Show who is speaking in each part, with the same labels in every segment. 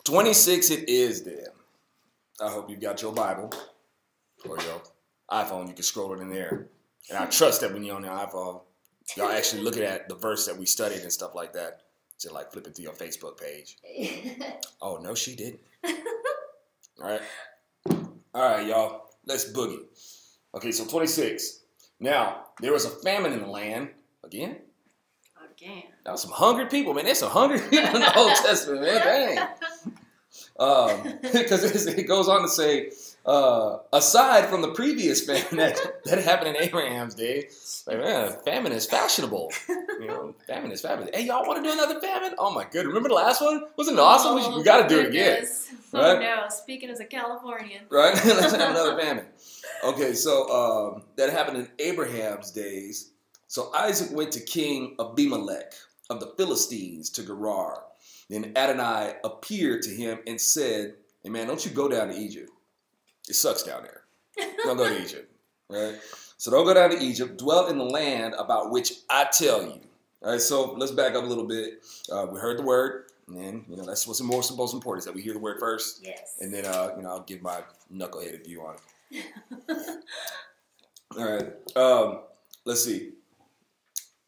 Speaker 1: 26 it is then. I hope you've got your Bible or your iPhone. You can scroll it in there. And I trust that when you're on your iPhone, y'all actually looking at the verse that we studied and stuff like that. So like flipping through your Facebook page. Oh, no, she didn't. All right, y'all. Let's boogie. Okay, so 26. Now, there was a famine in the land. Again?
Speaker 2: Again.
Speaker 1: That was some hungry people, man. There's some hungry people in the Old Testament, man. Dang. Because it goes on to say, aside from the previous famine that happened in Abraham's day, like, man, famine is fashionable. You know, famine is fabulous. Hey, y'all want to do another famine? Oh my goodness! Remember the last one? Wasn't it awesome? We got to do it again.
Speaker 2: Right? Oh no! Speaking as a Californian.
Speaker 1: Right? Let's have another famine. Okay, so that happened in Abraham's days. So Isaac went to King Abimelech of the Philistines to Gerar. Then Adonai appeared to him and said, "Hey man, don't you go down to Egypt. It sucks down there. Don't go to Egypt, right? So don't go down to Egypt. Dwell in the land about which I tell you." All right, so let's back up a little bit. We heard the word, and then, that's what's most important is that we hear the word first.
Speaker 2: Yes.
Speaker 1: And then, I'll give my knuckleheaded view on it. All right, let's see.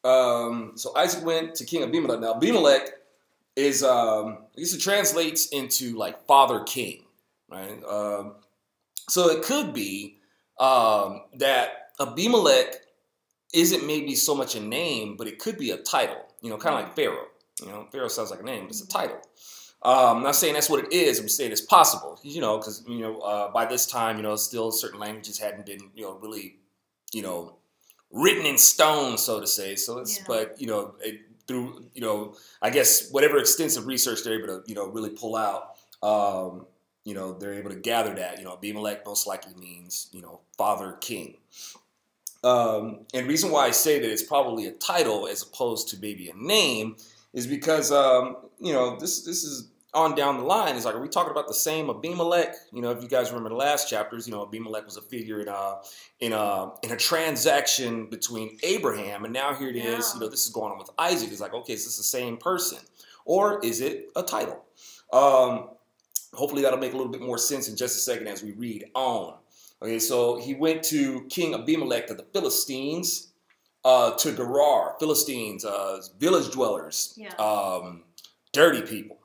Speaker 1: So Isaac went to King Abimelech. Now, Abimelech is, I guess it translates into like father king, right? So it could be that Abimelech isn't maybe so much a name, but it could be a title, kind of like Pharaoh. Pharaoh sounds like a name, but it's a title. I'm not saying that's what it is. I'm saying it's possible, because, by this time, still certain languages hadn't been, really, written in stone, so to say. So it's, but, through, I guess whatever extensive research they're able to, really pull out, they're able to gather that, Abimelech most likely means, father king. And the reason why I say that it's probably a title as opposed to maybe a name is because, this is on down the line. It's like, are we talking about the same Abimelech? If you guys remember the last chapters, Abimelech was a figure in a transaction between Abraham, and now here it is. This is going on with Isaac. It's like, okay, is this the same person, or is it a title? Hopefully that'll make a little bit more sense in just a second as we read on. Okay, so he went to King Abimelech of the Philistines, to Gerar. Philistines, village dwellers, dirty people.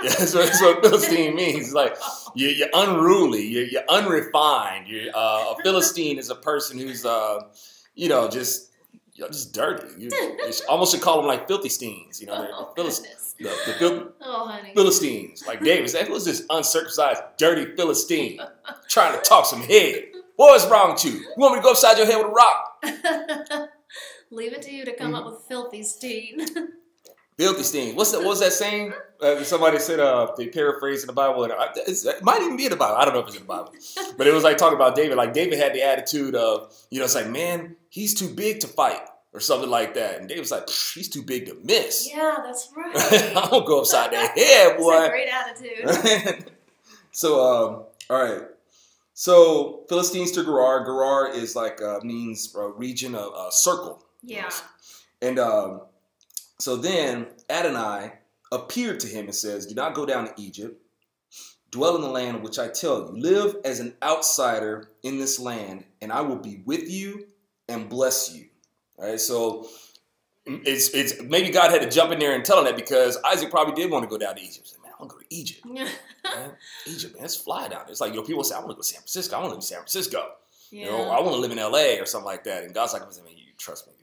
Speaker 1: That's what Philistine means. It's like you're unruly, you're unrefined. A Philistine is a person who's, just dirty. You almost should call them like filthy steens. Philistines. Like David said, who's this uncircumcised, dirty Philistine trying to talk some head? What's wrong with you? You want me to go upside your head with a rock?
Speaker 2: Leave it to you to come up with filthy steen.
Speaker 1: Filthy steen. What was that saying? Somebody said they paraphrased in the Bible. It might even be in the Bible. I don't know if it's in the Bible. But it was like talking about David. Like David had the attitude of, it's like, man, he's too big to fight or something like that. And David's like, he's too big to miss.
Speaker 2: Yeah, that's right.
Speaker 1: I don't go upside that head, boy.
Speaker 2: That's a great attitude.
Speaker 1: So, all right. So Philistines to Gerar. Gerar is like, means region of circle.
Speaker 2: Yeah.
Speaker 1: And so then Adonai appeared to him and says, do not go down to Egypt. Dwell in the land which I tell you. Live as an outsider in this land, and I will be with you and bless you. All right, so it's maybe God had to jump in there and tell him that, because Isaac probably did want to go down to Egypt. He said, man, I want to go to Egypt. Man, Egypt, man, it's fly down there. It's like, people say, I want to go to San Francisco. I want to live in San Francisco. Yeah. I want to live in LA or something like that. And God's like, man, you trust me.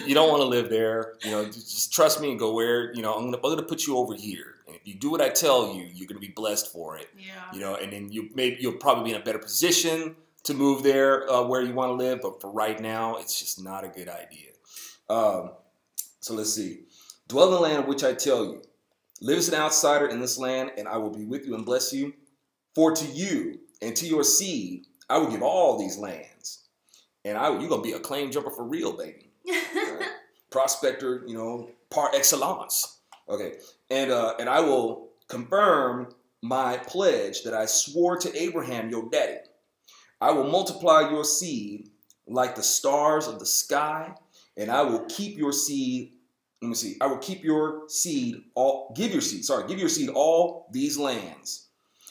Speaker 1: You don't want to live there, just trust me and go where, I'm going to put you over here. And if you do what I tell you, you're going to be blessed for it. Yeah. And then you'll probably be in a better position to move there where you want to live. But for right now, it's just not a good idea. So let's see. Dwell in the land of which I tell you. Live as an outsider in this land, and I will be with you and bless you. For to you and to your seed, I will give all these lands. And you're going to be a claim jumper for real, baby. Prospector, par excellence. Okay. And I will confirm my pledge that I swore to Abraham, your daddy. I will multiply your seed like the stars of the sky, and I will keep your seed let me see. I will keep your seed give your seed all these lands,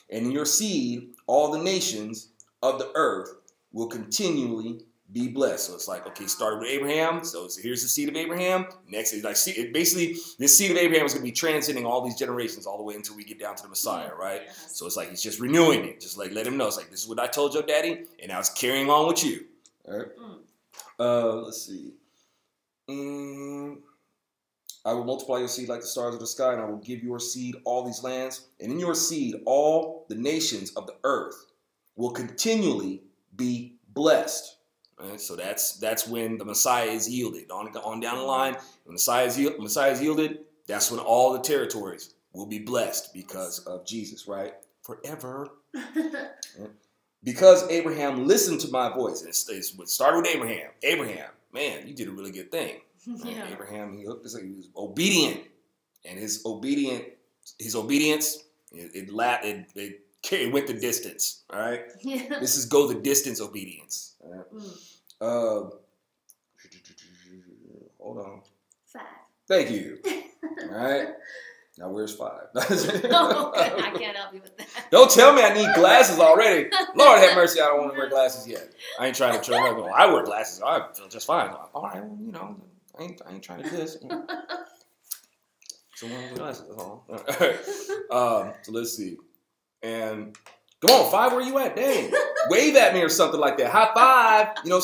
Speaker 1: and in your seed all the nations of the earth will continually be blessed. So it's like, okay, started with Abraham. So here's the seed of Abraham. Next is like, basically, this seed of Abraham is going to be transcending all these generations all the way until we get down to the Messiah, right? Yes. So it's like he's just renewing it, just like let him know. It's like, this is what I told your daddy, and now it's carrying on with you. All right. Let's see. I will multiply your seed like the stars of the sky, and I will give your seed all these lands, and in your seed all the nations of the earth will continually be blessed. Right? So that's when the Messiah is yielded. On down the line, when Messiah is yielded, that's when all the territories will be blessed because of Jesus, right? Forever. Because Abraham listened to my voice. It started with Abraham. Abraham, man, you did a really good thing. Right? Yeah. Abraham, he was obedient, and his obedience, it went the distance. All right. Yeah. This is go the distance obedience. All right. Hold on. 5. Thank you. All right. Now where's 5?
Speaker 2: Oh, okay. I can't help you with that.
Speaker 1: Don't tell me I need glasses already. Lord have mercy, I don't want to wear glasses yet. I ain't trying to turn up. I wear glasses. I feel just fine. All right, you know, I ain't trying to do this. So one with glasses, that's all. So let's see. And come on, 5, where you at? Dang. Wave at me or something like that. High 5. You know,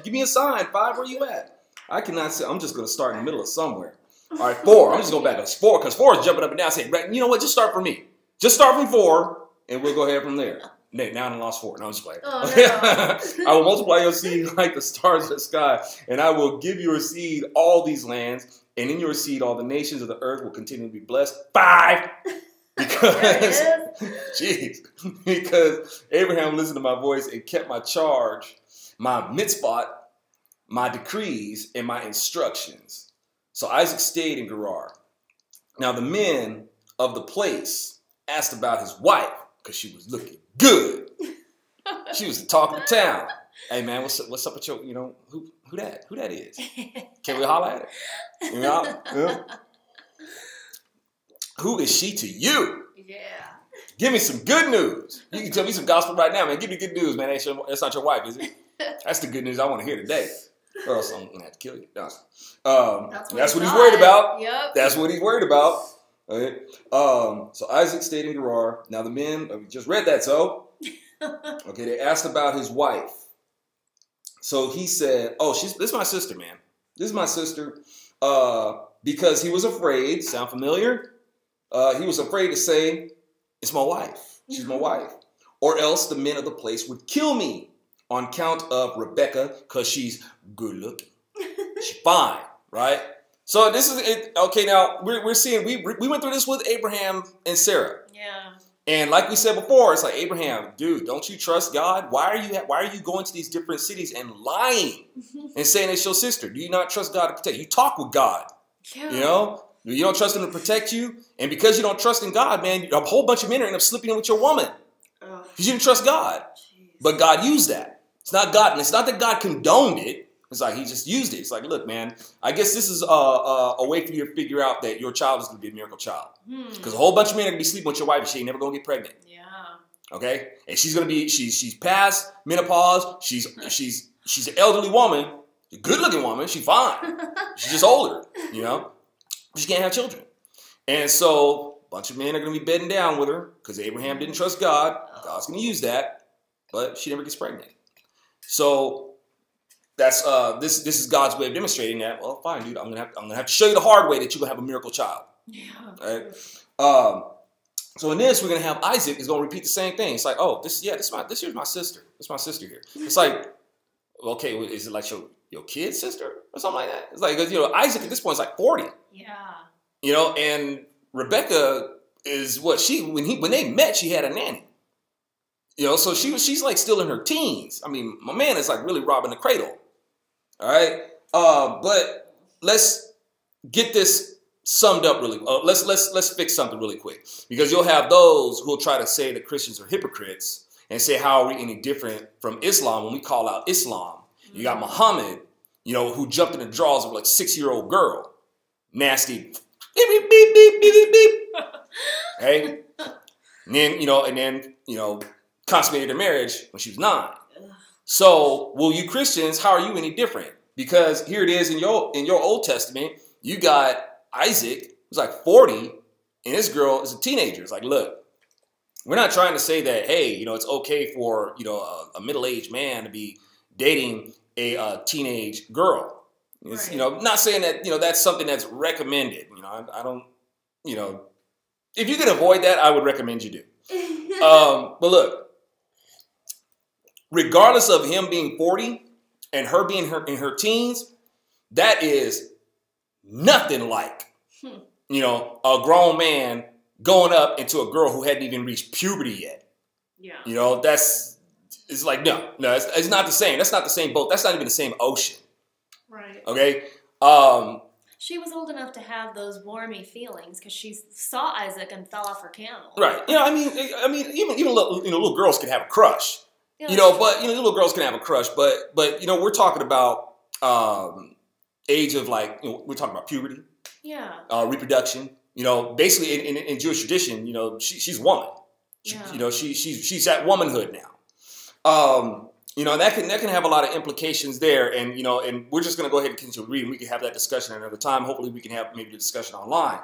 Speaker 1: give me a sign. 5, where you at? I cannot say. I'm just going to start in the middle of somewhere. All right, 4. I'm just going back to 4 because 4 is jumping up and down saying, you know what? Just start from me. Just start from 4 and we'll go ahead from there. Now I lost 4. No, I'm just playing. Oh, no. I will multiply your seed like the stars of the sky, and I will give your seed all these lands, and in your seed all the nations of the earth will continue to be blessed. 5. Because, because Abraham listened to my voice and kept my charge, my mitzvot, my decrees, and my instructions. So Isaac stayed in Gerar. Now the men of the place asked about his wife because she was looking good. She was the talk of the town. Hey man, what's up with your, you know, who that is? Can we holler at it? You know? Yeah. Who is she to you? Yeah. Give me some good news. You can tell me some gospel right now, man. Give me good news, man. That's not your wife, is it? That's the good news I want to hear today. Or else I'm going to have to kill you. No. That's what he's worried about. Yep. That's what he's worried about. Okay. So Isaac stayed in Gerar. Now the men, we just read that, so. Okay, they asked about his wife. So he said, oh, this is my sister, man. This is my sister. Because he was afraid. Sound familiar? He was afraid to say, it's my wife. She's my wife. Or else the men of the place would kill me on count of Rebecca because she's good looking. She's fine, right? So this is it. Okay, now we're seeing, we went through this with Abraham and Sarah. Yeah. And like we said before, it's like, Abraham, dude, don't you trust God? Why are you going to these different cities and lying and saying it's your sister? Do you not trust God to protect you? You talk with God. Yeah. You know? You don't trust him to protect you. And because you don't trust in God, man, a whole bunch of men are end up slipping in with your woman. Because you didn't trust God. Jeez. But God used that. It's not God. And it's not that God condoned it. It's like he just used it. It's like, look, man, I guess this is a way for you to figure out that your child is going to be a miracle child. Because a whole bunch of men are going to be sleeping with your wife and she ain't never going to get pregnant. Yeah. Okay? And she's going to be, she's past menopause. She's an elderly woman, a good-looking woman. She's fine. She's just older, you know? She can't have children. And so a bunch of men are going to be bedding down with her because Abraham didn't trust God. God's going to use that. But she never gets pregnant. So that's this is God's way of demonstrating that. Well, fine, dude. I'm gonna have to show you the hard way that you're gonna have a miracle child. Yeah. Right? So in this, we're gonna have Isaac is gonna repeat the same thing. It's like, oh, this here's my sister. This is my sister here. It's like, okay, is it like your kid's sister or something like that? It's like, because, you know, Isaac at this point is like 40. Yeah. You know, and Rebecca is what when they met, she had a nanny. You know, so she's like still in her teens. I mean, my man is like really robbing the cradle. All right. But let's get this summed up really. Let's fix something really quick, because you'll have those who will try to say that Christians are hypocrites and say, how are we any different from Islam when we call out Islam? You got Muhammad, you know, who jumped in the drawers of like a 6-year-old girl. nasty beep, beep, beep, beep, beep, beep. Hey? And then, consummated their marriage when she was 9. So, well, you Christians, how are you any different? Because here it is in your Old Testament, you got Isaac, who's like 40, and this girl is a teenager. It's like, look, we're not trying to say that, hey, it's okay for, a middle-aged man to be dating a teenage girl. It's,
Speaker 2: Right.
Speaker 1: Not saying that, that's something that's recommended. I don't, if you can avoid that, I would recommend you do. But look, regardless of him being 40 and her being in her teens, that is nothing like, a grown man going up into a girl who hadn't even reached puberty yet.
Speaker 2: Yeah.
Speaker 1: It's like, no, it's not the same. That's not the same boat. That's not even the same ocean.
Speaker 2: Right.
Speaker 1: Okay.
Speaker 2: She was old enough to have those warmy feelings because she saw Isaac and fell off her camel.
Speaker 1: Right. Even little girls can have a crush.
Speaker 2: Yeah,
Speaker 1: Little girls can have a crush. But we're talking about age of we're talking about puberty.
Speaker 2: Yeah.
Speaker 1: Reproduction. Basically in Jewish tradition, she's a woman. She's at womanhood now. That can have a lot of implications there, and and we're just going to go ahead and continue reading. We can have that discussion another time. Hopefully, we can have maybe the discussion online,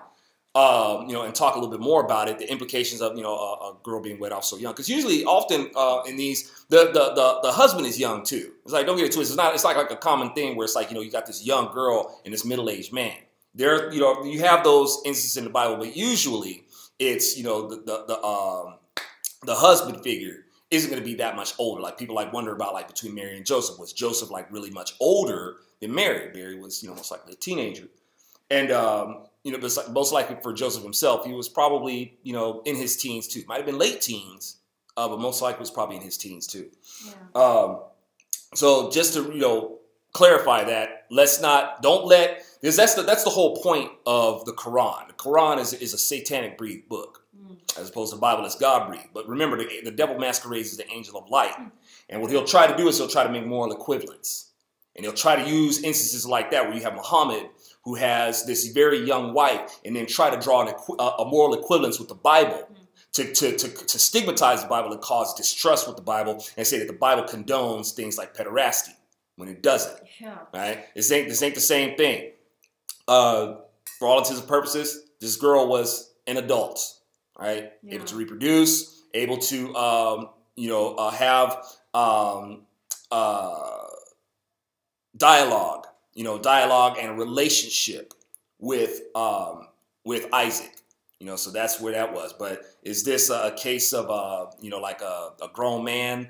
Speaker 1: and talk a little bit more about it. The implications of a girl being wed off so young, because usually, often in these, the husband is young too. It's like, don't get it twisted. It's like a common thing where it's like you got this young girl and this middle-aged man. There, you have those instances in the Bible, but usually it's the husband figure isn't going to be that much older. Like people wonder about between Mary and Joseph. Was Joseph really much older than Mary? Mary was most likely a teenager, and but most likely for Joseph himself, he was probably in his teens too. Might have been late teens, but most likely was probably in his teens too.
Speaker 2: Yeah.
Speaker 1: So just to clarify that, don't let, because that's the whole point of the Quran. The Quran is a satanic breathed book. As opposed to the Bible, it's God breathed. But remember, the devil masquerades as the angel of light. And what he'll try to do is he'll try to make moral equivalents. And he'll try to use instances like that where you have Muhammad who has this very young wife and then try to draw a moral equivalence with the Bible to stigmatize the Bible and cause distrust with the Bible and say that the Bible condones things like pederasty when it doesn't.
Speaker 2: Yeah.
Speaker 1: Right? This ain't the same thing. For all intents and purposes, this girl was an adult. Right,
Speaker 2: yeah.
Speaker 1: Able to reproduce, able to have dialogue, dialogue and a relationship with Isaac, so that's where that was. But is this a case of a grown man,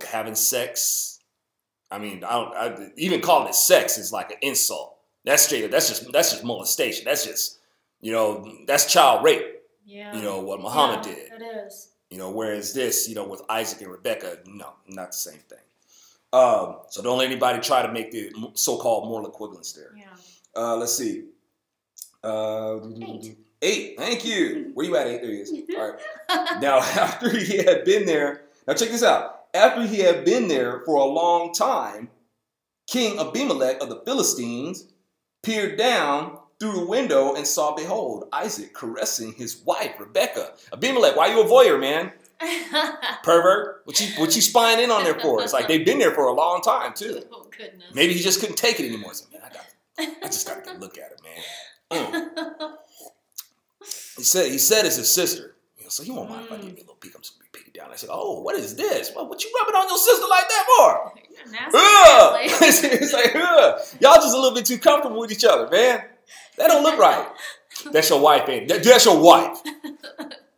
Speaker 1: having sex? I mean, I even calling it sex is like an insult. That's straight up. That's just molestation. That's just that's child rape.
Speaker 2: Yeah.
Speaker 1: What Muhammad did.
Speaker 2: It is.
Speaker 1: Whereas this, with Isaac and Rebecca, no, not the same thing. So don't let anybody try to make the so-called moral equivalence there.
Speaker 2: Yeah.
Speaker 1: Let's see. 8. Thank you. Where you at, 8? There he is. All right. Now, after he had been there, now check this out. After he had been there for a long time, King Abimelech of the Philistines peered down through the window and saw, behold, Isaac caressing his wife, Rebecca. Abimelech, why you a voyeur, man? Pervert. What you spying in on there for? It's like they've been there for a long time, too.
Speaker 2: Oh, goodness.
Speaker 1: Maybe he just couldn't take it anymore. So, man, I just got to get a look at it, man. He said it's his sister. So he won't mind if I give me a little peek. I'm just going to peek down. I said, oh, what is this? What you rubbing on your sister like that for? It's like, y'all just a little bit too comfortable with each other, man. That don't look right. That's your wife, ain't it? That's your wife.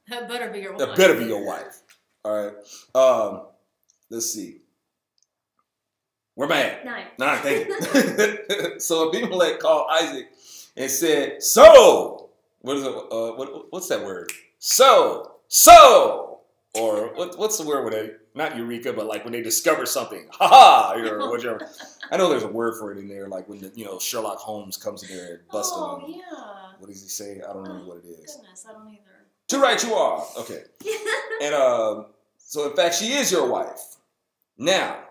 Speaker 2: That better be your wife.
Speaker 1: That better be your wife. All right. Let's see. Where am I at?
Speaker 2: 9.
Speaker 1: 9, thank you. So Abimelech called Isaac and said, so, what is it? What's that word? So, or what's the word when they, not eureka, but like when they discover something, or whatever. I know there's a word for it in there, like when Sherlock Holmes comes in there and busts him.
Speaker 2: Oh, yeah.
Speaker 1: What does he say? I don't remember what it is.
Speaker 2: Goodness, I don't either.
Speaker 1: Too right you are. Okay. And so in fact, she is your wife. Now,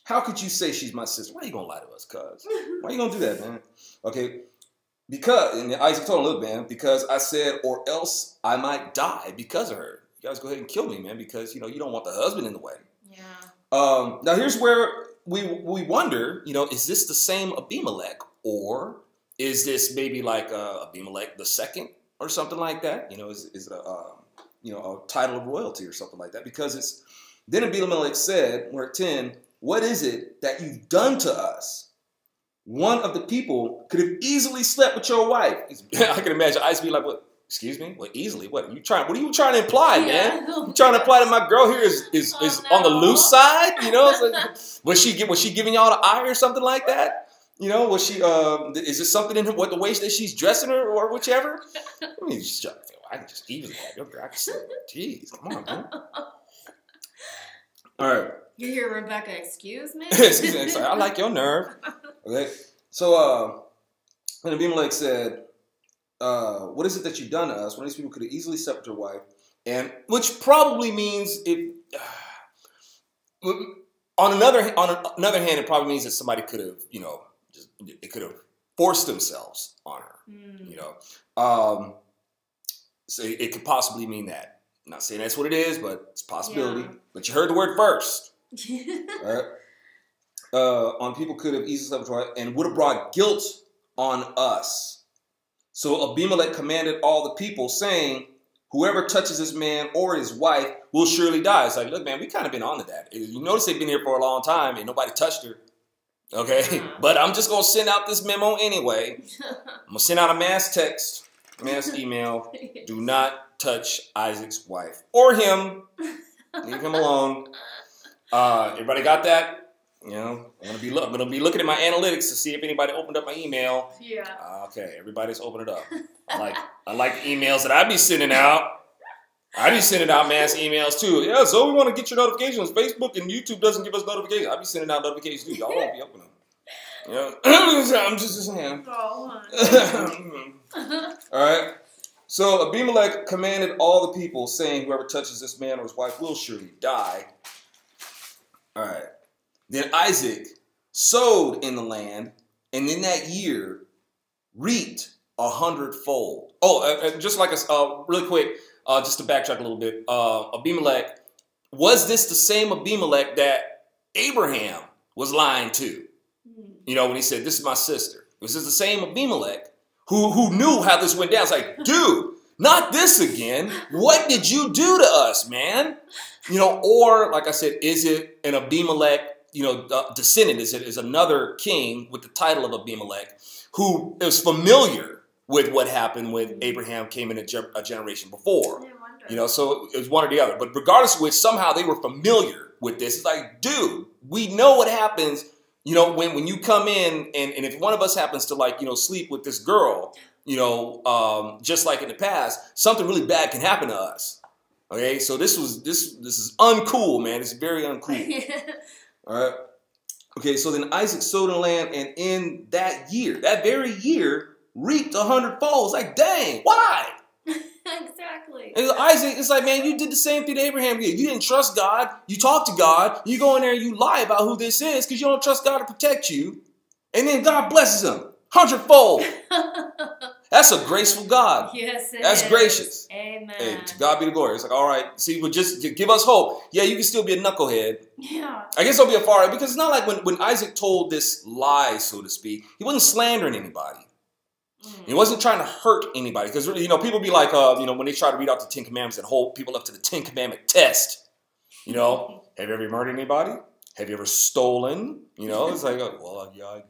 Speaker 1: how could you say she's my sister? Why are you gonna lie to us, cuz? Why are you gonna do that, man? Okay. and Isaac told him, look, man, because I said, or else I might die because of her. You guys go ahead and kill me, man, because, you don't want the husband in the way.
Speaker 2: Yeah.
Speaker 1: Now, here's where we wonder, is this the same Abimelech, or is this maybe like Abimelech the second or something like that? Is it a title of royalty or something like that? Because then Abimelech said, we're at 10, what is it that you've done to us? One of the people could have easily slept with your wife. I can imagine Isaac be like, what? Excuse me? What, easily? What are you trying to imply, man? You trying to imply that my girl here is on the loose side? It's like, was she giving y'all the eye or something like that? Was she is this something in the way that she's dressing her or whichever? I mean, I can just easily have your girl. I can sleep. Jeez, come on, man. All right.
Speaker 2: You hear Rebecca, excuse me?
Speaker 1: Excuse me. Sorry, I like your nerve. Okay. So when Abimelech said, what is it that you've done to us? One of these people could have easily slept with your wife. And which probably means on another hand, it probably means that somebody could have, it could have forced themselves on her, so it could possibly mean that. I'm not saying that's what it is, but it's a possibility. Yeah. But you heard the word first. Right? On people could have easily slept with her and would have brought guilt on us. So Abimelech commanded all the people, saying, whoever touches this man or his wife will surely die. It's like, look, man, we kind of been on to that. You notice they've been here for a long time and nobody touched her. Okay? But I'm just going to send out this memo anyway. I'm going to send out a mass text, mass email. Do not touch Isaac's wife or him. Leave him alone. Everybody got that? I'm gonna be looking at my analytics to see if anybody opened up my email.
Speaker 2: Yeah.
Speaker 1: Okay, everybody's opened it up. I like emails that I be sending out. I be sending out mass emails too. Yeah, so we want to get your notifications. Facebook and YouTube doesn't give us notifications. I be sending out notifications too. Y'all won't be opening them. I'm just saying.
Speaker 2: Oh,
Speaker 1: all right. So Abimelech commanded all the people, saying, whoever touches this man or his wife will surely die. All right. Then Isaac sowed in the land, and in that year reaped 100-fold. Just like really quick, just to backtrack a little bit, Abimelech, was this the same Abimelech that Abraham was lying to? When he said, this is my sister. Was this the same Abimelech who knew how this went down? It's like, dude, not this again. What did you do to us, man? Or like I said, is it an Abimelech, descendant? Is another king with the title of Abimelech who is familiar with what happened when Abraham came in a generation before? So it was one or the other. But regardless of which, somehow they were familiar with this. It's like, dude, we know what happens, when you come in and if one of us happens to sleep with this girl, just like in the past, something really bad can happen to us. Okay, so this is uncool, man. It's very uncool. All right. Okay, so then Isaac sowed in the land, and in that very year, reaped 100-fold. It's like, dang, why?
Speaker 2: Exactly.
Speaker 1: And Isaac, it's like, man, you did the same thing Abraham did. You didn't trust God. You talked to God. You go in there and you lie about who this is because you don't trust God to protect you. And then God blesses him 100-fold. That's a graceful God.
Speaker 2: Yes,
Speaker 1: That's gracious.
Speaker 2: Amen.
Speaker 1: Hey, to God be the glory. It's like, all right, see, but just give us hope. Yeah, you can still be a knucklehead.
Speaker 2: Yeah.
Speaker 1: I guess I'll be a far because it's not like when Isaac told this lie, so to speak, he wasn't slandering anybody. He wasn't trying to hurt anybody because people be like, when they try to read out the 10 Commandments and hold people up to the 10 Commandment test. Have you ever murdered anybody? Have you ever stolen? It's like, well, yeah,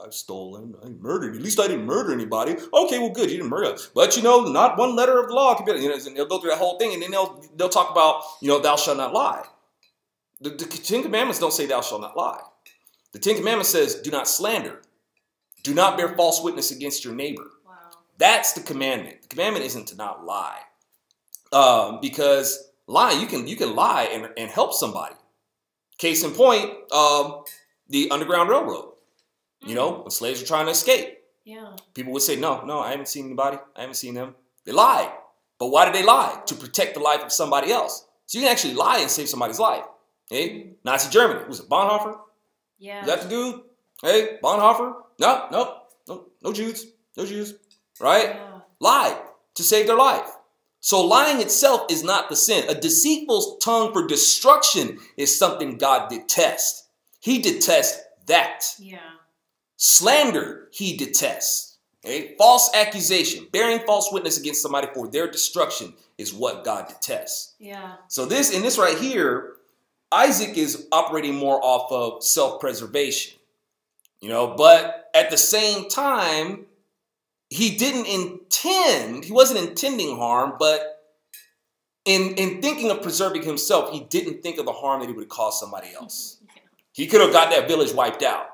Speaker 1: I've stolen. I didn't murder. At least I didn't murder anybody. Okay, well, good, you didn't murder. But not one letter of the law. And they'll go through that whole thing, and then they'll talk about, thou shalt not lie. The 10 Commandments don't say thou shalt not lie. The 10 Commandments says, do not slander. Do not bear false witness against your neighbor.
Speaker 2: Wow.
Speaker 1: That's the commandment. The commandment isn't to not lie, because lying you can lie and help somebody. Case in point, the Underground Railroad. When slaves were trying to escape, people would say, no, I haven't seen anybody. I haven't seen them. They lied. But why did they lie? To protect the life of somebody else. So you can actually lie and save somebody's life. Hey, Nazi Germany. Was it Bonhoeffer?
Speaker 2: Yeah.
Speaker 1: Was that the dude? Hey, Bonhoeffer? No Jews. No Jews, right?
Speaker 2: Yeah.
Speaker 1: Lied to save their life. So lying itself is not the sin. A deceitful tongue for destruction is something God detests. He detests that.
Speaker 2: Yeah.
Speaker 1: Slander, he detests. Okay? False accusation, bearing false witness against somebody for their destruction is what God detests.
Speaker 2: Yeah.
Speaker 1: So this right here, Isaac is operating more off of self-preservation, you know, but at the same time, he wasn't intending harm, but in thinking of preserving himself, he didn't think of the harm that he would cause somebody else.
Speaker 2: Yeah.
Speaker 1: He could have got that village wiped out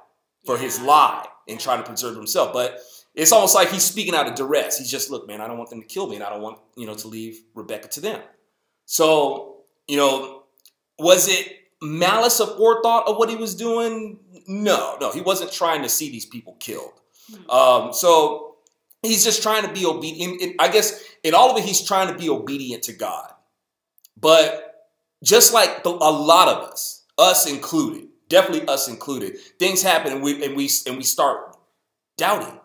Speaker 1: for his lie and trying to preserve himself. But it's almost like he's speaking out of duress. He's just, look, man, I don't want them to kill me, and I don't want, you know, to leave Rebecca to them. So, you know, was it malice of forethought of what he was doing? No, he wasn't trying to see these people killed. So he's just trying to be obedient. I guess in all of it, he's trying to be obedient to God. But just like a lot of us included, definitely us included, things happen and we start doubting.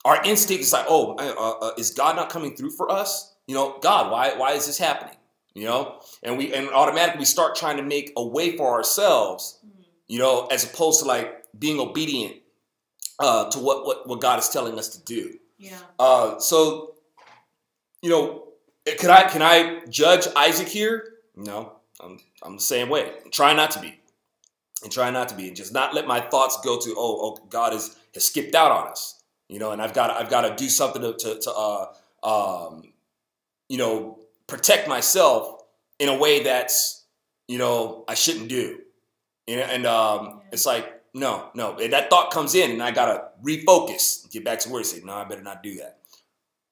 Speaker 1: Our instinct is like, oh, is God not coming through for us? You know, God, why is this happening? You know, and automatically we start trying to make a way for ourselves, you know, as opposed to like being obedient to what God is telling us to do.
Speaker 2: Yeah.
Speaker 1: So, you know, can I judge Isaac here? No, I'm the same way. I'm trying not to be. And just not let my thoughts go to, oh, God has skipped out on us, you know, and I've got to do something to you know, protect myself in a way that's, you know, I shouldn't do. And it's like, no. And that thought comes in and I got to refocus, get back to where I say, no, I better not do that.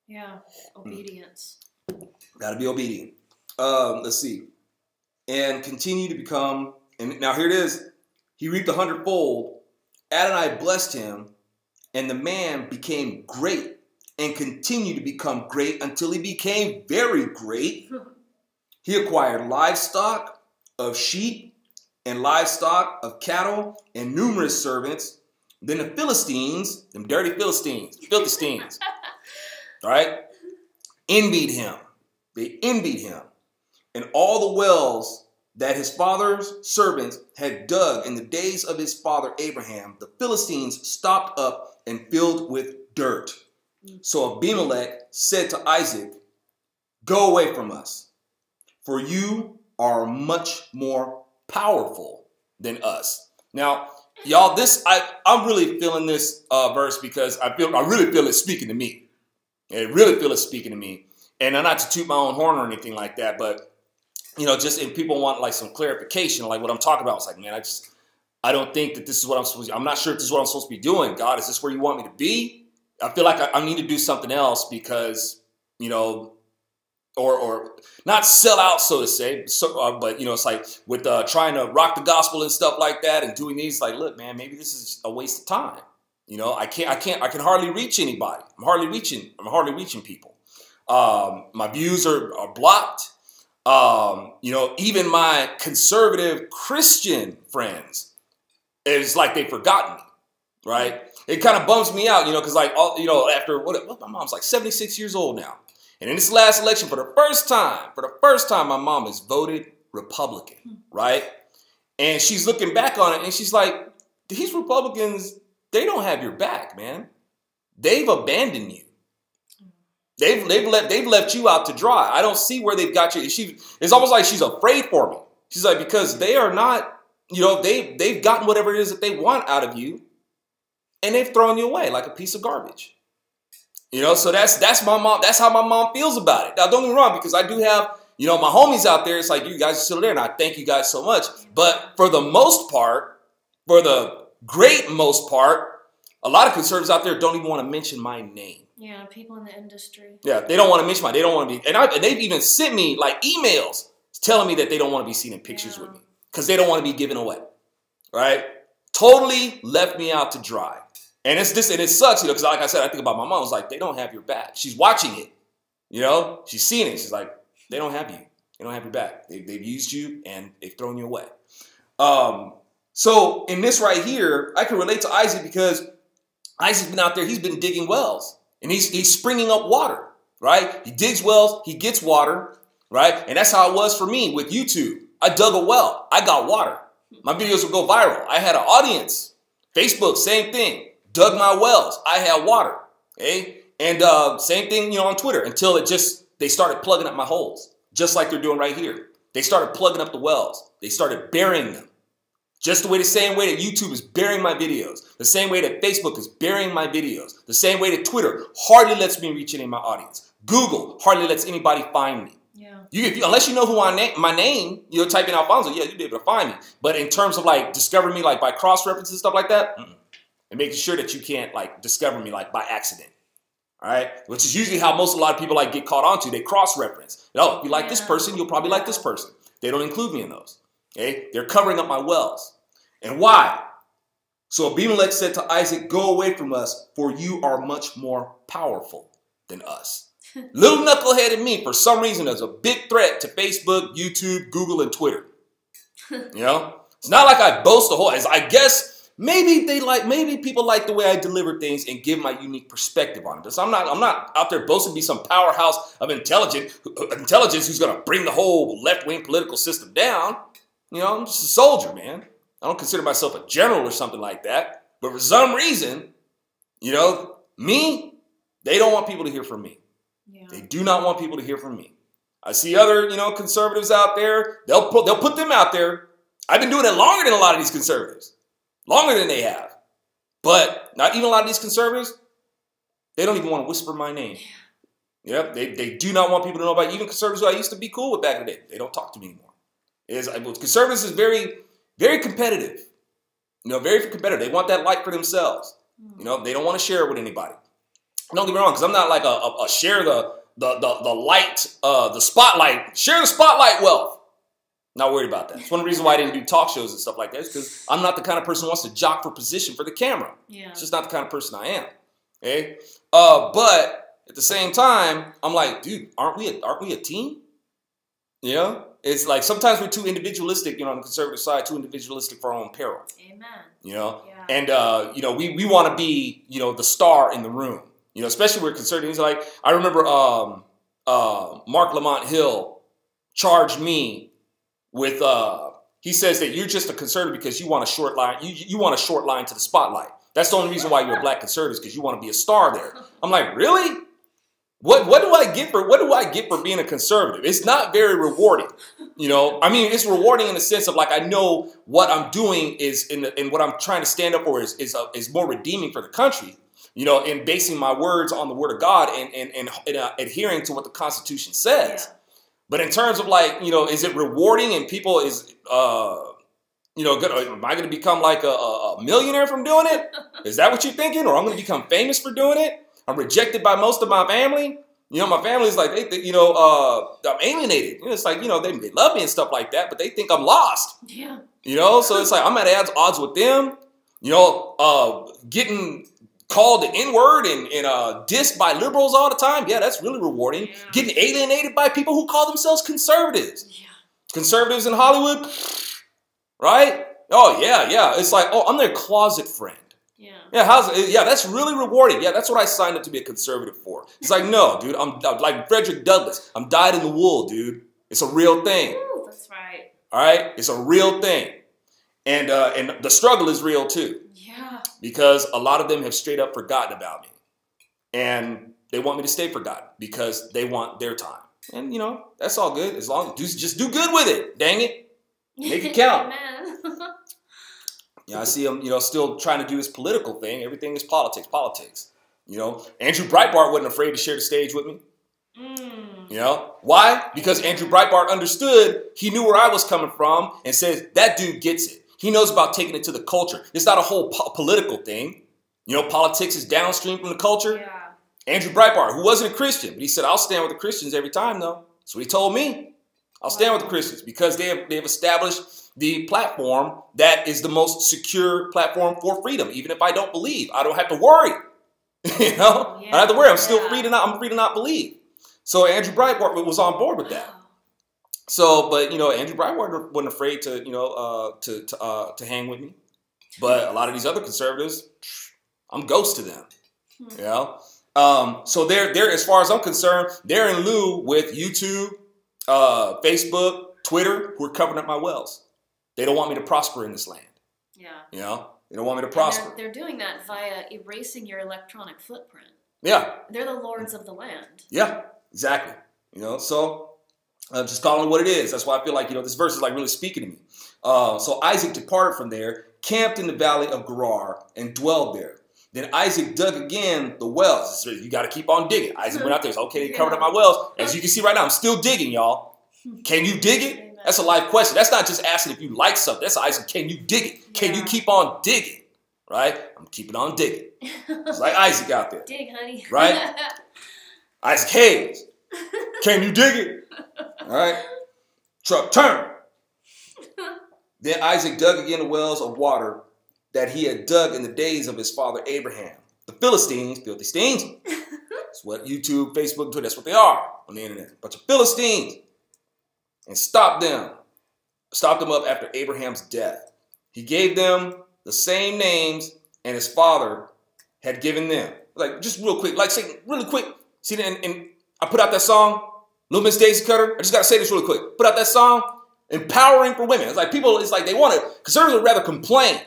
Speaker 2: Yeah. Obedience.
Speaker 1: Got to be obedient. Let's see. And continue to become, and now here it is. He reaped 100-fold. Adonai blessed him, and the man became great and continued to become great until he became very great. He acquired livestock of sheep and livestock of cattle and numerous servants. Then the Philistines, them dirty Philistines, all right, envied him. They envied him. And all the wells that his father's servants had dug in the days of his father Abraham, the Philistines stopped up and filled with dirt. So Abimelech said to Isaac, go away from us, for you are much more powerful than us. Now, y'all, I'm really feeling this verse because I really feel it speaking to me. I really feel it speaking to me. And not to toot my own horn or anything like that, but you know, just if people want like some clarification, like what I'm talking about, it's like, man, I don't think that this is what I'm supposed to, I'm not sure if this is what I'm supposed to be doing. God, is this where you want me to be? I feel like I need to do something else because, you know, or not sell out, so to say. So, but, you know, it's like with trying to rock the gospel and stuff like that and doing these, like, look, man, maybe this is a waste of time. You know, I can hardly reach anybody. I'm hardly reaching people. My views are blocked. You know, even my conservative Christian friends, it's like they've forgotten me, right? It kind of bums me out, you know, because like, you know, after what my mom's like 76 years old now. And in this last election, for the first time, my mom is voted Republican, right? And she's looking back on it and she's like, these Republicans, they don't have your back, man. They've abandoned you. They've left you out to dry. I don't see where they've got you. It's almost like she's afraid for me. She's like, because they are not, you know, they've gotten whatever it is that they want out of you, and they've thrown you away like a piece of garbage. You know, so that's my mom. That's how my mom feels about it. Now, don't get me wrong, because I do have, you know, my homies out there. It's like, you guys are still there, and I thank you guys so much. But for the most part, for the great most part, a lot of conservatives out there don't even want to mention my name.
Speaker 2: Yeah, people in the industry.
Speaker 1: Yeah, they don't want to mention they don't want to be, and they've even sent me like emails telling me that they don't want to be seen in pictures with me because they don't want to be given away, right? Totally left me out to dry. And it sucks, you know, because like I said, I think about my mom. I was like, they don't have your back. She's watching it, you know, she's seeing it. She's like, they don't have you. They don't have your back. They've used you and they've thrown you away. So in this right here, I can relate to Isaac because Isaac's been out there. He's been digging wells. And he's springing up water, right? He digs wells, he gets water, right? And that's how it was for me with YouTube. I dug a well, I got water. My videos would go viral. I had an audience. Facebook, same thing. Dug my wells, I had water, okay? And same thing, you know, on Twitter until they started plugging up my holes, just like they're doing right here. They started plugging up the wells. They started burying them. Just the same way that YouTube is burying my videos, the same way that Facebook is burying my videos, the same way that Twitter hardly lets me reach any of my audience. Google hardly lets anybody find me. Yeah. Unless you know who my name, you know, type in AlfonZo, yeah, you'll be able to find me. But in terms of like discovering me like by cross-reference and stuff like that, and making sure that you can't like discover me like by accident. All right, which is usually how a lot of people like get caught onto. They cross-reference. Oh, if you like this person, you'll probably like this person. They don't include me in those. Okay, they're covering up my wells. And why? So Abimelech said to Isaac, "Go away from us, for you are much more powerful than us." Little knuckleheaded me, for some reason, is a big threat to Facebook, YouTube, Google, and Twitter. You know, it's not like I boast a whole. I guess. Maybe people like the way I deliver things and give my unique perspective on it. So I'm not out there boasting to be some powerhouse of intelligence who's going to bring the whole left-wing political system down. You know, I'm just a soldier, man. I don't consider myself a general or something like that. But for some reason, you know, they don't want people to hear from me. Yeah. They do not want people to hear from me. I see other, you know, conservatives out there. They'll put them out there. I've been doing it longer than a lot of these conservatives. Longer than they have. But not even a lot of these conservatives, they don't even want to whisper my name. Yeah. Yep, they do not want people to know about it. Even conservatives who I used to be cool with back in the day. They don't talk to me anymore. Conservatives is very, very competitive. You know, very competitive. They want that light for themselves. You know, they don't want to share it with anybody. Don't get me wrong, because I'm not like a share the light, the spotlight, share the spotlight wealth. Not worried about that. It's one of the reasons why I didn't do talk shows and stuff like that. Is because I'm not the kind of person who wants to jock for position for the camera. Yeah. It's just not the kind of person I am. Okay. But at the same time, I'm like, dude, aren't we a team? You know, it's like sometimes we're too individualistic. You know, on the conservative side, too individualistic for our own peril. Amen. You know, yeah. And you know, we want to be, you know, the star in the room. You know, especially with conservatives. Like I remember Mark Lamont Hill charged me with he says that you're just a conservative because you want a short line. You want a short line to the spotlight. That's the only reason why you're a black conservative, because you want to be a star there. I'm like, really? What do I get for being a conservative? It's not very rewarding. You know, I mean, it's rewarding in the sense of like I know what I'm doing is and what I'm trying to stand up for is more redeeming for the country. You know, and basing my words on the word of God and adhering to what the Constitution says. Yeah. But in terms of like, you know, is it rewarding and people you know, am I going to become like a millionaire from doing it? Is that what you're thinking? Or I'm going to become famous for doing it? I'm rejected by most of my family. You know, my family's like, you know, I'm alienated. You know, it's like, you know, they love me and stuff like that, but they think I'm lost. Yeah. You know, so it's like I'm at odds with them. You know, getting called the N-word and dissed by liberals all the time. Yeah, that's really rewarding. Yeah. Getting alienated by people who call themselves conservatives. Yeah. Conservatives in Hollywood, right? Oh, yeah, yeah. It's like, oh, I'm their closet friend. Yeah. Yeah, that's really rewarding. Yeah, that's what I signed up to be a conservative for. It's like, no, dude, I'm like Frederick Douglass. I'm dyed in the wool, dude. It's a real thing.
Speaker 2: Ooh, that's right.
Speaker 1: All right? It's a real thing. And the struggle is real, too. Yeah. Because a lot of them have straight up forgotten about me. And they want me to stay forgotten because they want their time. And, you know, that's all good. As long as just do good with it. Dang it. Make it count. Yeah, I see him, you know, still trying to do his political thing. Everything is politics. You know, Andrew Breitbart wasn't afraid to share the stage with me. You know, why? Because Andrew Breitbart understood, he knew where I was coming from and said, that dude gets it. He knows about taking it to the culture. It's not a whole political thing. You know, politics is downstream from the culture. Yeah. Andrew Breitbart, who wasn't a Christian, but he said, I'll stand with the Christians every time, though. That's what he told me. I'll stand with the Christians because they have established the platform that is the most secure platform for freedom. Even if I don't believe, I don't have to worry. You know, yeah. I don't have to worry. I'm still free to not believe. So Andrew Breitbart was on board with that. So, but you know, Andrew Breitbart wasn't afraid to, you know, to hang with me. But a lot of these other conservatives, I'm ghost to them. You know, So they're, as far as I'm concerned, they're in lieu with YouTube, Facebook, Twitter, who are covering up my wells. They don't want me to prosper in this land.
Speaker 2: Yeah.
Speaker 1: You know, they don't want me to prosper.
Speaker 2: They're doing that via erasing your electronic footprint.
Speaker 1: Yeah.
Speaker 2: They're the lords of the land.
Speaker 1: Yeah, exactly. You know, so I'm just calling it what it is. That's why I feel like, you know, this verse is like really speaking to me. So Isaac departed from there, camped in the valley of Gerar, and dwelled there. Then Isaac dug again the wells. So you got to keep on digging. Isaac went out there. Okay, they covered up my wells. As you can see right now, I'm still digging, y'all. Can you dig it?
Speaker 2: Amen.
Speaker 1: That's a life question. That's not just asking if you like something. That's Isaac. Can you dig it? Can you keep on digging? Right? I'm keeping on digging. It's like Isaac out there.
Speaker 2: Dig, honey.
Speaker 1: Right? Isaac Hayes. Can you dig it? All right. Truck, turn. Then Isaac dug again the wells of water that he had dug in the days of his father Abraham. The Philistines, filthy steins. That's what YouTube, Facebook, Twitter, that's what they are on the internet. A bunch of Philistines. And stopped them up after Abraham's death. He gave them the same names and his father had given them. Like, just real quick, like, say, really quick. See, and I put out that song, Little Miss Daisy Cutter. I just got to say this really quick. Put out that song, Empowering for Women. It's like people, it's like they want to, conservatives would rather complain.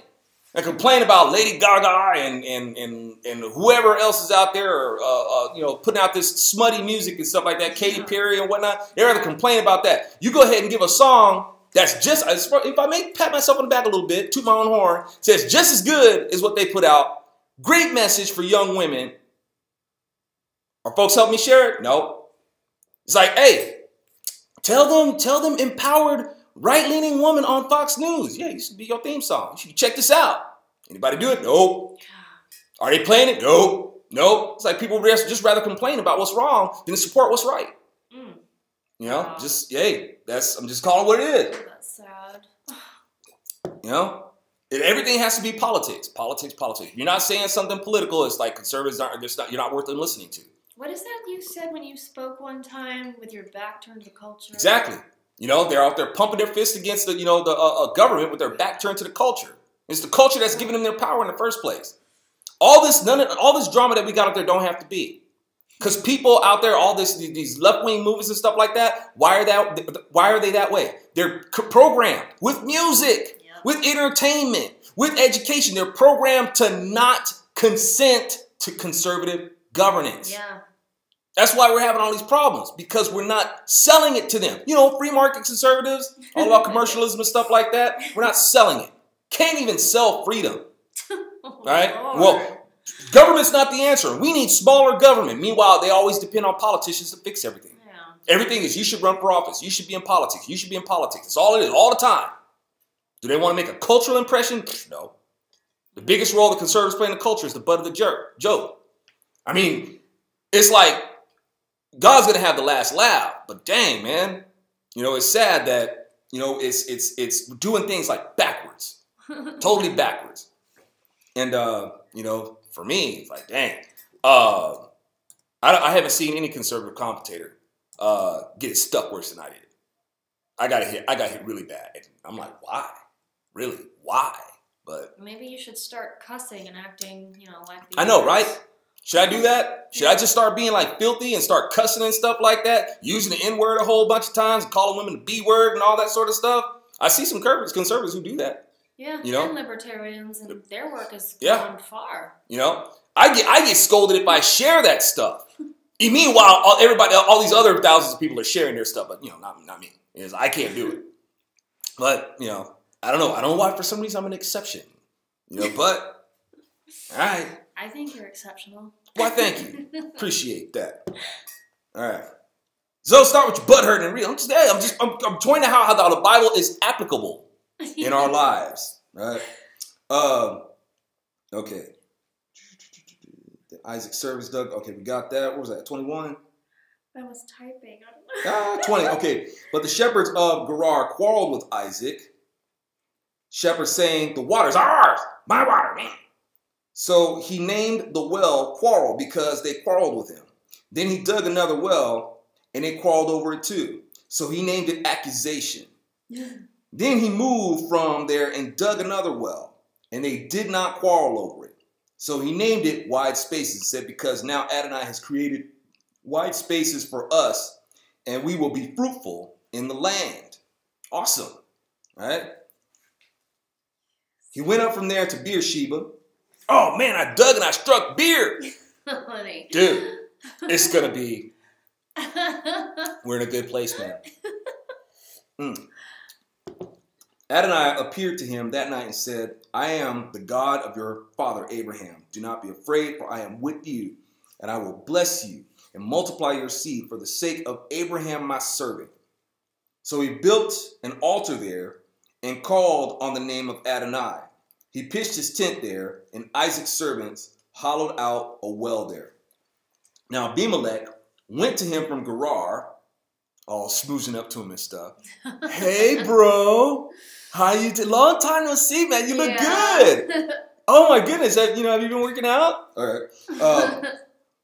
Speaker 1: And complain about Lady Gaga and whoever else is out there, or you know, putting out this smutty music and stuff like that, Katy Perry and whatnot. They rather complain about that. You go ahead and give a song that's just, if I may pat myself on the back a little bit, toot my own horn, says just as good as what they put out. Great message for young women. Are folks helping me share it? No. It's like, hey, tell them empowered right-leaning woman on Fox News. Yeah, it should be your theme song. You should check this out. Anybody do it? Nope. Are they playing it? Nope. Nope. It's like people just rather complain about what's wrong than support what's right. Mm. You know, just, hey, I'm just calling it what it is.
Speaker 2: That's sad.
Speaker 1: You know, everything has to be politics. Politics, politics. If you're not saying something political, it's like conservatives you're not worth them listening to.
Speaker 2: What is that you said when you spoke one time with your back turned to the culture?
Speaker 1: Exactly. You know, they're out there pumping their fist against the, you know, the government with their back turned to the culture. It's the culture that's giving them their power in the first place. All this drama that we got out there don't have to be. Because people out there, these left-wing movies and stuff like that, why are they that way? They're programmed with music, with entertainment, with education. They're programmed to not consent to conservative governance.
Speaker 2: Yeah.
Speaker 1: That's why we're having all these problems, because we're not selling it to them. You know, free market conservatives, all about commercialism and stuff like that. We're not selling it. Can't even sell freedom. Right? Well, government's not the answer. We need smaller government. Meanwhile, they always depend on politicians to fix everything. Yeah. Everything is, you should run for office. You should be in politics. You should be in politics. That's all it is, all the time. Do they want to make a cultural impression? No. The biggest role the conservatives play in the culture is the butt of the joke. I mean, it's like, God's going to have the last laugh, but dang, man, you know, it's sad that, you know, it's doing things like backwards, totally backwards. And, you know, for me, it's like, dang, I haven't seen any conservative commentator get stuck worse than I did. I got hit really bad. And I'm like, why? Really? Why? But
Speaker 2: maybe you should start cussing and acting, you know, like
Speaker 1: I know, right? Should I do that? Should I just start being like filthy and start cussing and stuff like that? Using the N-word a whole bunch of times and calling women the B-word and all that sort of stuff? I see some conservatives who do that.
Speaker 2: Yeah,
Speaker 1: you know?
Speaker 2: And libertarians, and their work is gone far.
Speaker 1: You know? I get scolded if I share that stuff. Meanwhile, all these other thousands of people are sharing their stuff, but, you know, not me. I can't do it. But, you know, I don't know. I don't know why for some reason I'm an exception. You know, but, all right.
Speaker 2: I think you're exceptional.
Speaker 1: Why, thank you. Appreciate that. All right. So start with your butt hurting and real. I'm pointing out how the Bible is applicable in our lives. Right? Okay. The Isaac service dug. Okay, we got that. What was that? 21?
Speaker 2: I was typing. I don't know.
Speaker 1: 20. Okay. But the shepherds of Gerar quarreled with Isaac. Shepherds saying, the water's ours. My water, man. So he named the well Quarrel because they quarreled with him. Then he dug another well and they quarreled over it too. So he named it Accusation. Then he moved from there and dug another well and they did not quarrel over it. So he named it wide spaces. He said, because now Adonai has created wide spaces for us, and we will be fruitful in the land. Awesome, right? He went up from there to Beersheba. Oh man, I dug and I struck Beer.
Speaker 2: Honey.
Speaker 1: Dude, it's gonna be, we're in a good place, man. Adonai appeared to him that night and said, I am the God of your father Abraham. Do not be afraid, for I am with you, and I will bless you and multiply your seed for the sake of Abraham my servant. So he built an altar there and called on the name of Adonai. He pitched his tent there, and Isaac's servants hollowed out a well there. Now Abimelech went to him from Gerar, all smoozing up to him and stuff. Hey, bro. How you doing? Long time no see, man. You look good. Oh, my goodness. Have you been working out? All right.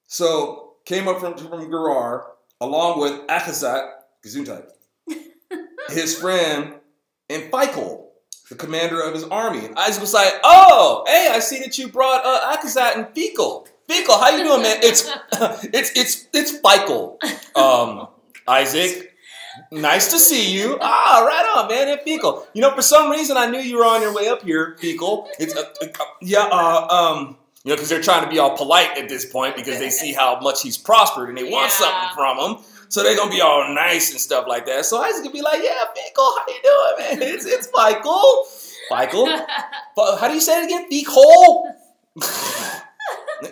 Speaker 1: So came up from Gerar, along with Achazat, Gesundheit, his friend, and Phicol, the commander of his army. And Isaac was like, oh, hey, I see that you brought Achazat and Phicol. Phicol, how you doing, man? It's Phicol. Isaac, nice to see you. Ah, right on, man. And Phicol. For some reason I knew you were on your way up here, Phicol. It's because they're trying to be all polite at this point because they see how much he's prospered and they want something from him. So they're gonna be all nice and stuff like that. So Isaac could be like, yeah, Phicol, how you doing, man? It's Phicol. Phicol. How do you say it again? Phicol.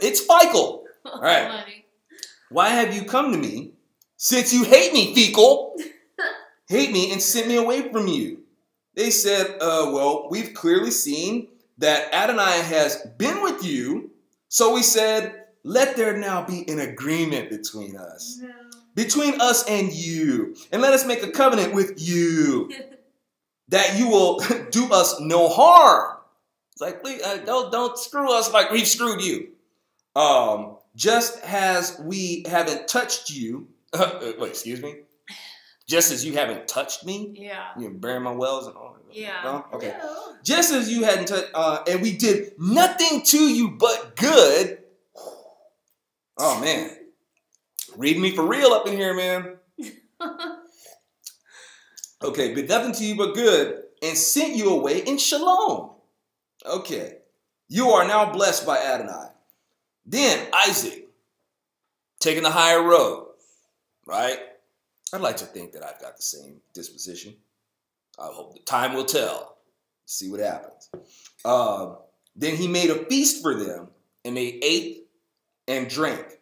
Speaker 1: It's Phicol. All right. Why have you come to me? Since you hate me, Phicol, hate me and sent me away from you. They said, well, we've clearly seen that Adonai has been with you. So we said, let there now be an agreement between us. No. Between us and you. And let us make a covenant with you. That you will do us no harm. It's like, please, don't screw us like we've screwed you. Just as we haven't touched you. Wait, excuse me? Just as you haven't touched me? Yeah. You're burying my wells and all that? Yeah. No? Okay. No. Just as you hadn't touched, and we did nothing to you but good. Oh, man. Read me for real up in here, man. Okay, but nothing to you but good, and sent you away in shalom. Okay. You are now blessed by Adonai. Then Isaac, taking the higher road. Right? I'd like to think that I've got the same disposition. I hope the time will tell. See what happens. Then he made a feast for them, and they ate and drank.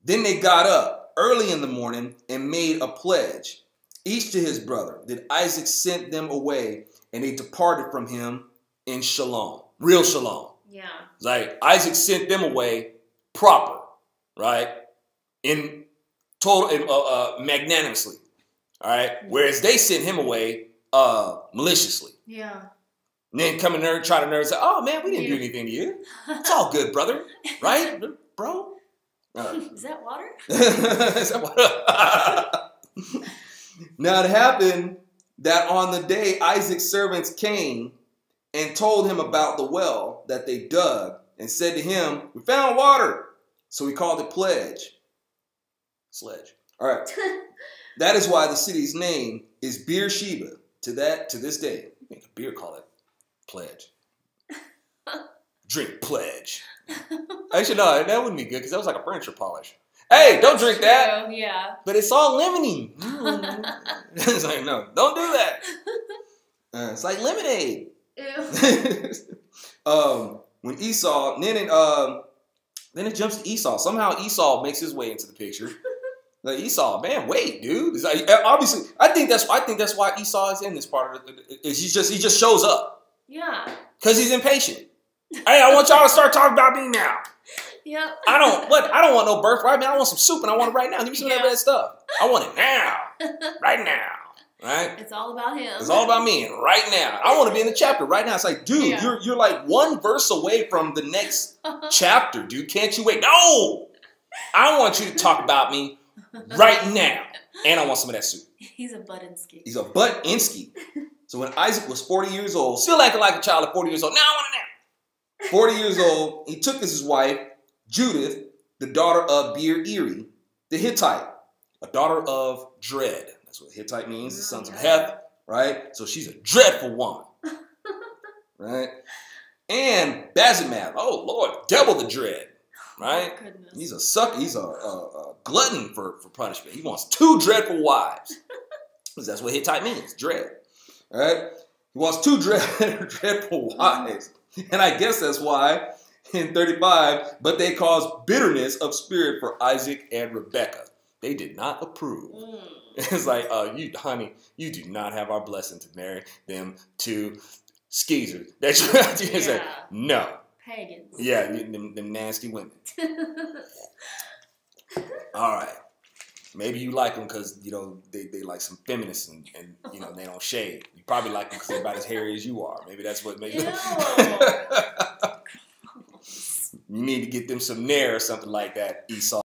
Speaker 1: Then they got up early in the morning and made a pledge, each to his brother. Then Isaac sent them away, and they departed from him in shalom. Real shalom. Yeah. Like Isaac sent them away proper, right? In total, magnanimously, all right? Whereas they sent him away maliciously. Yeah. And then come and try to nerd say, oh, man, we didn't do anything to you. It's all good, brother. Right, bro?
Speaker 2: Is that water?
Speaker 1: Is that water? Now, it happened that on the day Isaac's servants came and told him about the well that they dug and said to him, we found water. So he called it pledge. Sledge. All right. That is why the city's name is Beersheba to this day. Make a beer call it pledge. Drink pledge. Actually, no, that wouldn't be good because that was like a furniture polish. Hey, don't drink true. That. Yeah. But it's all lemony. It's like, no, don't do that. It's like lemonade. Ew. When Esau, then it jumps to Esau. Somehow Esau makes his way into the picture. Like Esau, man, wait, dude. It's like, obviously, I think that's why Esau is in this part of it. He just shows up. Yeah. Because he's impatient. Hey, I want y'all to start talking about me now. Yep. I don't want no birthright, man. I want some soup and I want it right now. Give me some of that stuff. I want it now. Right now. Right?
Speaker 2: It's all about him.
Speaker 1: It's all about me right now. I want to be in the chapter right now. It's like, dude, you're like one verse away from the next chapter, dude. Can't you wait? No! I want you to talk about me right now. And I want some of that soup.
Speaker 2: He's a Buttinsky.
Speaker 1: He's a Buttinsky. So when Isaac was 40 years old, still acting like a child at 40 years old, now I want it now. 40 years old. He took as his wife Judith, the daughter of Beer-Eri, the Hittite, a daughter of Dread. That's what Hittite means, the sons of Heth, right? So she's a dreadful woman, right? And Bazimath, oh Lord, double the dread, right?
Speaker 2: Oh, goodness.
Speaker 1: He's a sucker. He's a glutton for punishment. He wants 2 dreadful wives. Because that's what Hittite means, dread, right? He wants 2 dreadful wives. And I guess that's why in 35, but they caused bitterness of spirit for Isaac and Rebekah. They did not approve. It's like, honey, you do not have our blessing to marry them 2 skeezers. That's what you say. No.
Speaker 2: Pagans.
Speaker 1: Yeah, them nasty women. All right. Maybe you like them because, you know, they like some feminists and you know, they don't shave. You probably like them because they're about as hairy as you are. Maybe that's what makes you. You need to get them some Nair or something like that, Esau.